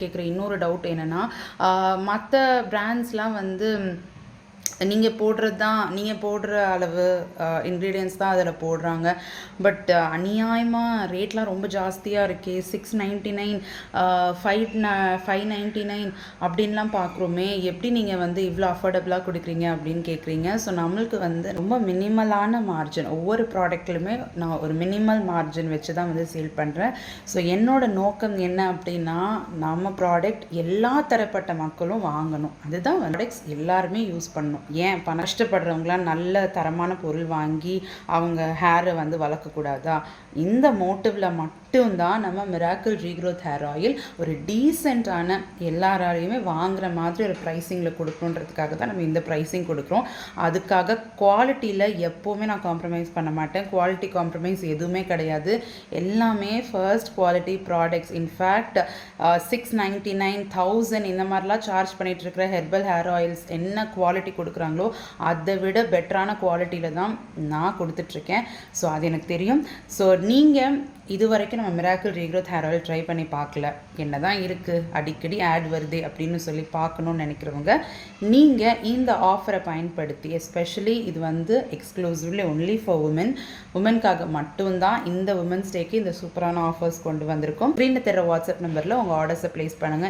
கேட்குற இன்னொரு டவுட் என்னென்னா, மற்ற பிராண்ட்ஸ்லாம் வந்து நீங்கள் போடுற அளவு இன்க்ரீடியன்ஸ் தான் அதில் போடுறாங்க. பட் அநியாயமாக ரேட்லாம் ரொம்ப ஜாஸ்தியாக இருக்கே. 699 599 அப்படின்லாம் பார்க்குறோமே, எப்படி நீங்கள் வந்து இவ்வளோ அஃபோர்டபுளாக கொடுக்குறீங்க அப்படின்னு கேட்குறீங்க. ஸோ நம்மளுக்கு வந்து ரொம்ப மினிமலான மார்ஜின், ஒவ்வொரு ப்ராடக்ட்லையுமே நான் ஒரு மினிமல் மார்ஜின் வச்சு தான் வந்து சேல் பண்ணுறேன். ஸோ என்னோட நோக்கம் என்ன அப்படின்னா, நம்ம ப்ராடக்ட் எல்லா தரப்பட்ட மக்களும் வாங்கணும். அதுதான் ப்ராடக்ட்ஸ் எல்லாருமே யூஸ் பண்ணணும். ஏன் கஷ்டப்படுறவங்களாம் நல்ல தரமான பொருள் வாங்கி அவங்க ஹேரை வந்து வளர்க்கக்கூடாதா? இந்த மோட்டிவில் மட்டும்தான் நம்ம மிராக்கிள் ரீக்ரோத் ஹேர் ஆயில் ஒரு டீசெண்டான எல்லாராலையுமே வாங்குற மாதிரி ஒரு ப்ரைஸிங்கில் கொடுக்கணுன்றதுக்காக தான் நம்ம இந்த ப்ரைஸிங் கொடுக்குறோம். அதுக்காக குவாலிட்டியில் எப்போவுமே நான் காம்ப்ரமைஸ் பண்ண மாட்டேன். குவாலிட்டி காம்ப்ரமைஸ் எதுவுமே கிடையாது. எல்லாமே ஃபர்ஸ்ட் குவாலிட்டி ப்ராடக்ட்ஸ். இன்ஃபேக்ட் 699 1000 இந்த மாதிரிலாம் சார்ஜ் பண்ணிகிட்டு இருக்கிற ஹெர்பல் ஹேர் ஆயில்ஸ் என்ன குவாலிட்டி கொடுக்குறாங்களோ அதை விட பெட்டரான குவாலிட்டியில் தான் நான் கொடுத்துட்ருக்கேன். ஸோ அது எனக்கு தெரியும். ஸோ நீங்கள் இது வரைக்கும் நம்ம miracle regrowth hair oil try பண்ணி பார்க்கல, என்ன தான் இருக்குது அடிக்கடி ஆட் வருது அப்படின்னு சொல்லி பார்க்கணுன்னு நினைக்கிறவங்க, நீங்கள் இந்த ஆஃபரை பயன்படுத்தி, எஸ்பெஷலி இது வந்து எக்ஸ்க்ளூசிவ்லி ஒன்லி ஃபார் உமனுக்காக மட்டும்தான் இந்த உமன்ஸ் டேக்கு இந்த சூப்பரான ஆஃபர்ஸ் கொண்டு வந்திருக்கோம். ஸ்க்ரீனில் தர வாட்ஸ்அப் நம்பரில் உங்கள் ஆர்டர்ஸை ப்ளேஸ் பண்ணுங்கள்.